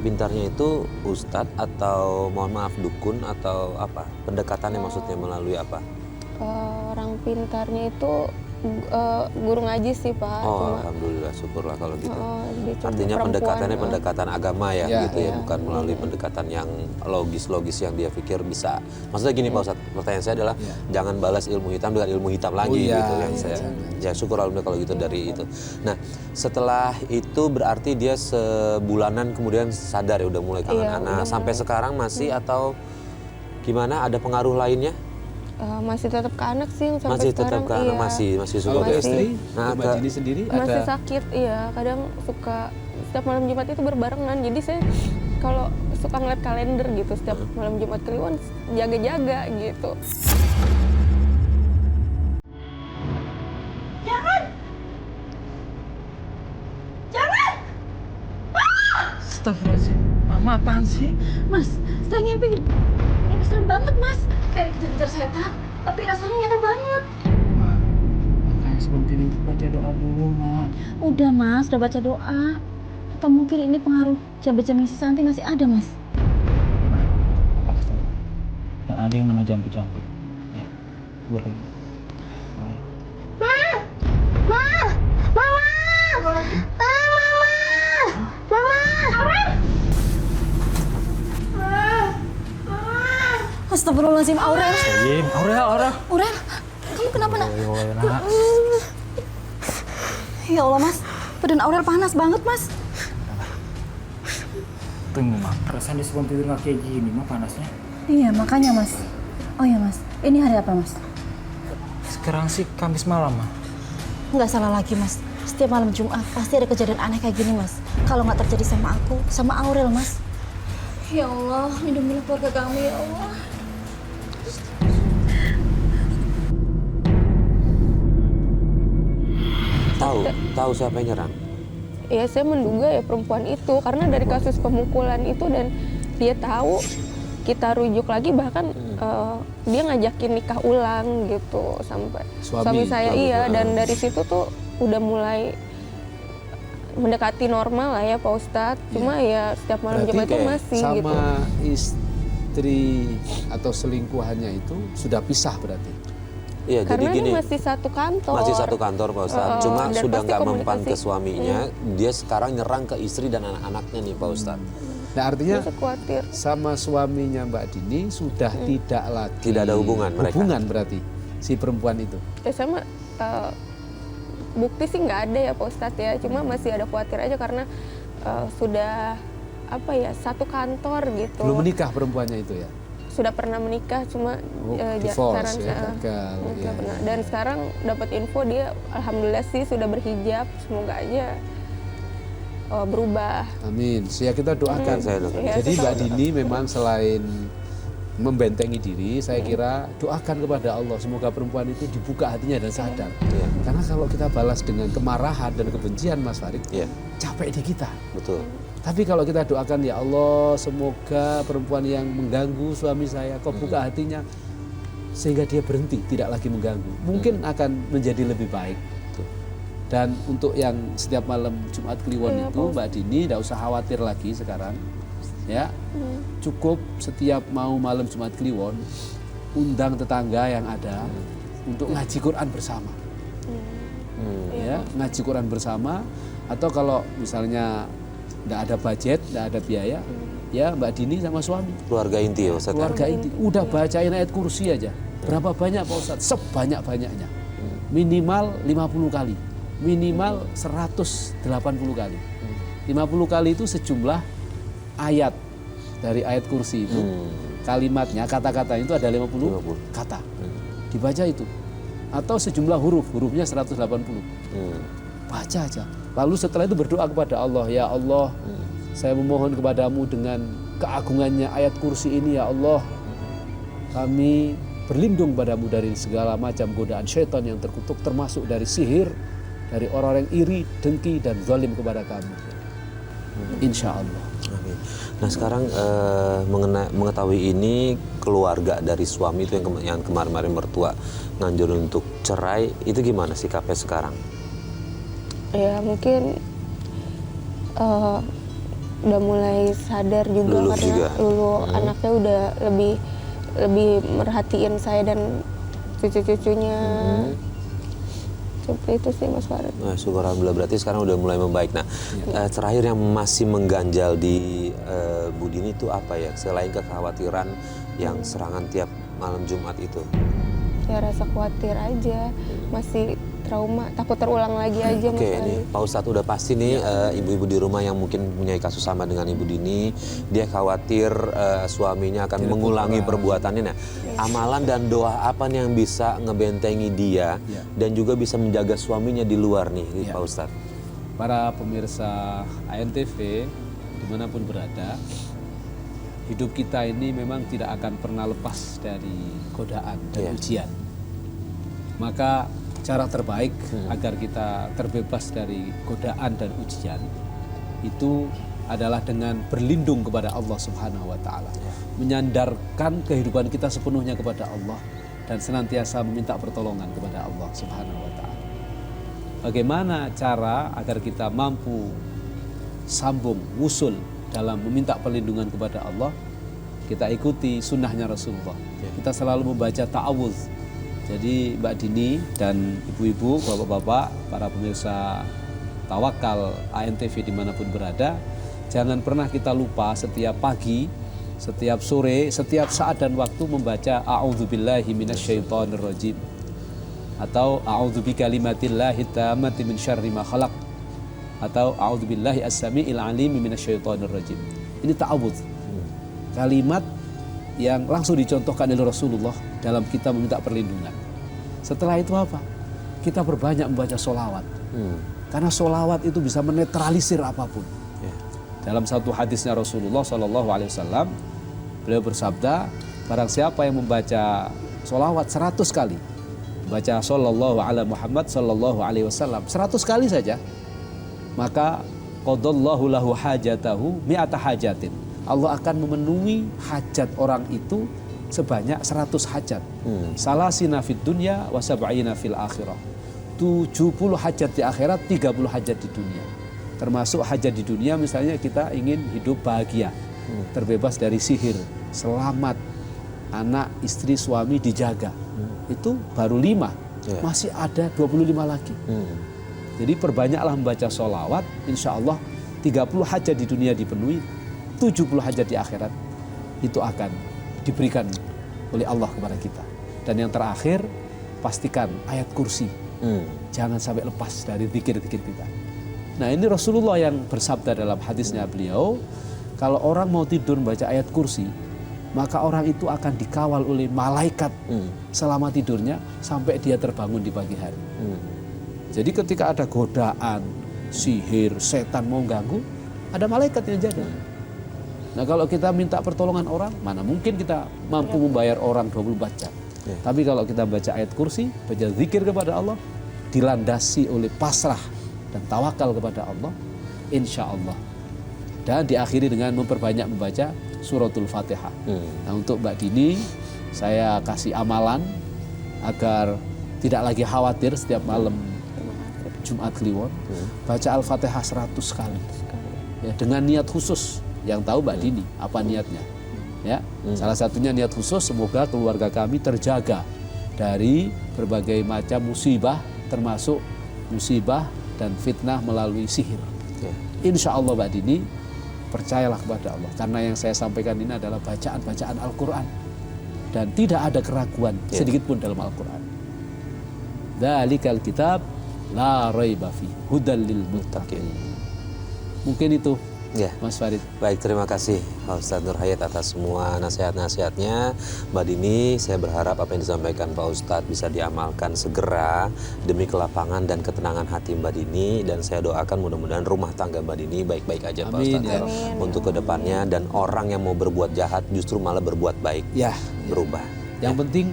pintarnya itu ustadz atau mohon maaf dukun atau apa? Pendekatannya maksudnya melalui apa? Orang pintarnya itu guru ngaji sih Pak. Oh, alhamdulillah, syukurlah kalau gitu. Dia cuma Artinya perempuan, pendekatannya pendekatan agama ya, gitu ya, Iya. bukan melalui pendekatan yang logis-logis yang dia pikir bisa. Maksudnya gini Pak Ustadz, pertanyaan saya adalah jangan balas ilmu hitam dengan ilmu hitam lagi gitu yang saya. Ya syukur alhamdulillah kalau gitu dari itu. Nah, setelah itu berarti dia sebulanan kemudian sadar ya udah mulai kangen Iya, anak. udah Sampai sekarang masih atau gimana? Ada pengaruh lainnya? masih tetap ke anak sih sampai Masih sekarang. tetap ke anak, Iya. masih Kalau support ke ya? istri, Nah, ke Mbak Dini sendiri Masih ada sakit, iya. Kadang suka setiap malam Jumat itu berbarengan. Jadi saya kalau suka ngeliat kalender gitu setiap malam Jumat Kliwon jaga-jaga gitu. Astagfirullahaladzim, mama apaan sih? Mas, saya ngimpi. Ini serem banget, Mas. Kayak dikejar setan, tapi rasanya nyata banget. Ma, makanya sebelum tidur baca doa dulu, Ma. Udah, Mas, udah baca doa. Atau mungkin ini pengaruh jambe-jambe si Santi masih ada, Mas? Apa tuh? Yang ada yang nama jambu-jambu. Ya, gue lagi. Astagfirullahaladzim, Aurel. Aurel. Aurel, kamu kenapa, nak? Nak. Ya Allah, Mas. Badan Aurel panas banget, Mas. Tunggu, Ma. Perasaan dia sebelum tidur nggak kayak gini, Ma, panasnya. Iya, makanya, Mas. Oh ya, Mas. Ini hari apa, Mas? Sekarang sih Kamis malam, Ma. Nggak salah lagi, Mas. Setiap malam Jumat pasti ada kejadian aneh kayak gini, Mas. Kalau nggak terjadi sama aku, sama Aurel, Mas. Ya Allah, lindungilah keluarga kami, ya Allah. Tahu siapa yang nyerang? Ya saya menduga ya perempuan itu karena dari kasus pemukulan itu dan dia tahu kita rujuk lagi bahkan dia ngajakin nikah ulang gitu sampai suami saya iya dan dari situ tuh udah mulai mendekati normal lah ya Pak Ustadz. Cuma ya setiap malam Jumat itu masih sama gitu. istri atau selingkuhannya itu sudah pisah berarti. Iya, jadi Karena gini. ini masih satu kantor. Masih satu kantor Pak Ustadz, cuma dan sudah pasti nggak mempan komunikasi. ke suaminya, dia sekarang nyerang ke istri dan anak-anaknya nih Pak Ustadz. Nah artinya Saya khawatir. sama suaminya Mbak Dini sudah tidak lagi Tidak ada hubungan mereka. Hubungan berarti si perempuan itu. Ya saya mah bukti sih nggak ada ya Pak Ustadz ya, cuma masih ada khawatir aja karena sudah apa ya satu kantor gitu. Belum menikah perempuannya itu ya? Sudah pernah menikah cuma divorce ya, gagal. nggak pernah. Dan sekarang dapat info dia alhamdulillah sih sudah berhijab, semoga aja berubah. Amin. Ya kita doakan. Saya doakan. Ya, Jadi saya Mbak Dini memang selain membentengi diri, saya kira doakan kepada Allah semoga perempuan itu dibuka hatinya dan sadar. Iya. Karena kalau kita balas dengan kemarahan dan kebencian Mas Farid, Iya, capek di kita. betul. Tapi kalau kita doakan ya Allah semoga perempuan yang mengganggu suami saya kau buka hatinya sehingga dia berhenti tidak lagi mengganggu. Mungkin akan menjadi lebih baik. Dan untuk yang setiap malam Jumat Kliwon itu Mbak Dini tidak usah khawatir lagi sekarang. Ya. Cukup setiap mau malam Jumat Kliwon undang tetangga yang ada untuk ngaji Quran bersama. Ya, ngaji Quran bersama atau kalau misalnya nggak ada budget, nggak ada biaya, ya Mbak Dini sama suami. Keluarga inti ya Ustadz. Keluarga inti. Udah bacain ayat kursi aja. Berapa banyak Pak Ustadz? Sebanyak-banyaknya. Minimal 50 kali. Minimal 180 kali. 50 kali itu sejumlah ayat dari ayat kursi itu. Kalimatnya, kata-katanya itu ada 50 kata. Dibaca itu. Atau sejumlah huruf, hurufnya 180. Baca aja. Lalu setelah itu berdoa kepada Allah, ya Allah, saya memohon kepadamu dengan keagungannya ayat kursi ini, ya Allah, kami berlindung padamu dari segala macam godaan syaitan yang terkutuk, termasuk dari sihir, dari orang-orang yang iri, dengki, dan zalim kepada kami. Insya Allah. Amin. Nah sekarang mengetahui ini keluarga dari suami itu yang kemarin-kemarin mertua nganjur untuk cerai, itu gimana sikapnya sekarang? Ya mungkin udah mulai sadar juga Lulu karena juga. Lulu anaknya udah lebih merhatiin saya dan cucu-cucunya. Seperti itu sih Mas Farid. Nah, syukur alhamdulillah, berarti sekarang udah mulai membaik. Nah, terakhir yang masih mengganjal di Bu Dini itu apa ya? Selain kekhawatiran yang serangan tiap malam Jumat itu. Ya rasa khawatir aja, masih trauma, takut terulang lagi aja Mas Oke, Farid. ini Pak Ustadz udah pasti nih ibu-ibu di rumah yang mungkin punya kasus sama dengan Ibu Dini, dia khawatir suaminya akan mengulangi perbuatannya. Nah, amalan dan doa apa nih yang bisa ngebentengi dia dan juga bisa menjaga suaminya di luar nih, Pak Ustadz? Para pemirsa ANTV dimanapun berada, hidup kita ini memang tidak akan pernah lepas dari godaan dan ujian. Maka cara terbaik agar kita terbebas dari godaan dan ujian itu adalah dengan berlindung kepada Allah Subhanahu wa taala. Menyandarkan kehidupan kita sepenuhnya kepada Allah dan senantiasa meminta pertolongan kepada Allah Subhanahu wa taala. Bagaimana cara agar kita mampu sambung wusul dalam meminta perlindungan kepada Allah? Kita ikuti sunnahnya Rasulullah. Kita selalu membaca ta'awudz. Jadi Mbak Dini dan ibu-ibu, bapak-bapak, para pemirsa Tawakal ANTV dimanapun berada, jangan pernah kita lupa setiap pagi, setiap sore, setiap saat dan waktu membaca a'udzubillahi minasyaitonirrajim atau a'udzubikalimatillahi tammati min syarri ma khalaq atau a'udzubillahi as-sami'il alim minasyaitonirrajim. Ini ta'awudz. Kalimat yang langsung dicontohkan oleh Rasulullah dalam kita meminta perlindungan. Setelah itu apa? Kita berbanyak membaca sholawat. Karena sholawat itu bisa menetralisir apapun. Dalam satu hadisnya Rasulullah SAW, beliau bersabda, barang siapa yang membaca sholawat 100 kali, baca sallallahu ala Muhammad sallallahu alaihi wasallam 100 kali saja, maka qadallahu lahu hajatahu mi'ata hajatin. Allah akan memenuhi hajat orang itu sebanyak 100 hajat. Salasina fid dunya wa sab'ina fil akhirah. 70 hajat di akhirat, 30 hajat di dunia. Termasuk hajat di dunia misalnya kita ingin hidup bahagia, terbebas dari sihir, selamat, anak, istri, suami dijaga. Itu baru 5, masih ada 25 lagi. Jadi perbanyaklah membaca sholawat, insya Allah 30 hajat di dunia dipenuhi, 70 hajat di akhirat itu akan diberikan oleh Allah kepada kita. Dan yang terakhir, pastikan ayat kursi. Jangan sampai lepas dari zikir-zikir kita. Nah, ini Rasulullah yang bersabda dalam hadisnya beliau, kalau orang mau tidur membaca ayat kursi, maka orang itu akan dikawal oleh malaikat selama tidurnya sampai dia terbangun di pagi hari. Jadi ketika ada godaan, sihir, setan mau ganggu, ada malaikat yang jaga. Nah, kalau kita minta pertolongan orang, mana mungkin kita mampu membayar orang 24 jam. Tapi kalau kita baca ayat kursi, baca zikir kepada Allah, dilandasi oleh pasrah dan tawakal kepada Allah, insya Allah. Dan diakhiri dengan memperbanyak membaca suratul Fatihah. Nah, untuk Mbak Dini, saya kasih amalan agar tidak lagi khawatir setiap malam Jumat Kliwon, baca Al-Fatihah 100 kali. Ya, dengan niat khusus. Yang tahu Mbak Dini apa niatnya, ya. Salah satunya niat khusus, semoga keluarga kami terjaga dari berbagai macam musibah, termasuk musibah dan fitnah melalui sihir. Insya Allah Mbak Dini, percayalah kepada Allah, karena yang saya sampaikan ini adalah bacaan-bacaan Al-Quran dan tidak ada keraguan sedikit pun dalam Al-Quran. Dzalikal kitab la raiba fihi hudal lil muttaqin. Mungkin itu Mas Farid. Baik, terima kasih Pak Ustadz Nur Hayat atas semua nasihat-nasihatnya. Mbak Dini, saya berharap apa yang disampaikan Pak Ustadz bisa diamalkan segera demi kelapangan dan ketenangan hati Mbak Dini. Dan saya doakan mudah-mudahan rumah tangga Mbak Dini baik-baik aja, Pak Ustadz. Untuk kedepannya, dan orang yang mau berbuat jahat justru malah berbuat baik, berubah. Yang penting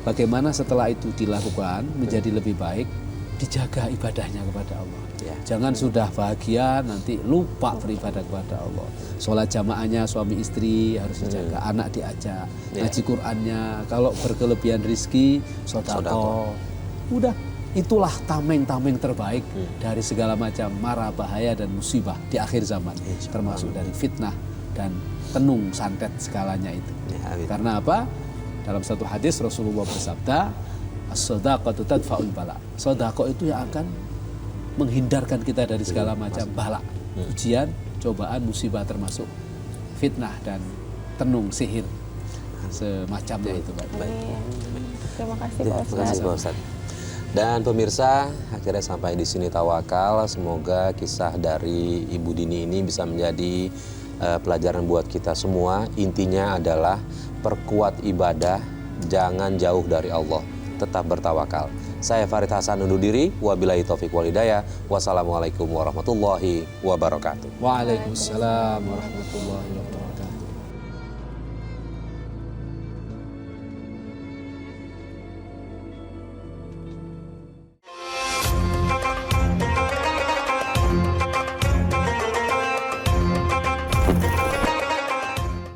bagaimana setelah itu dilakukan menjadi lebih baik, dijaga ibadahnya kepada Allah. Jangan sudah bahagia nanti lupa beribadah kepada Allah. Sholat jamaahnya suami istri harus dijaga, anak diajak, ngaji Qur'annya, kalau berkelebihan rizki, sedekah. Udah, itulah tameng-tameng terbaik dari segala macam mara bahaya dan musibah di akhir zaman, termasuk dari fitnah dan tenung santet segalanya itu. Karena apa? Dalam satu hadis Rasulullah bersabda, as-shadaqatu tadfa'ul bala. Sedekah itu yang akan menghindarkan kita dari segala macam bala, ujian, cobaan, musibah, termasuk fitnah dan tenung sihir semacamnya itu, Pak. Terima kasih Pak Terima kasih Pak Ustadz. Dan pemirsa, akhirnya sampai di sini tawakal. Semoga kisah dari Ibu Dini ini bisa menjadi pelajaran buat kita semua. Intinya adalah perkuat ibadah, jangan jauh dari Allah, tetap bertawakal. Saya Farid Hasan undur diri. Wabillahi taufiq wal hidayah. Wassalamualaikum warahmatullahi wabarakatuh. Waalaikumsalam warahmatullahi wabarakatuh.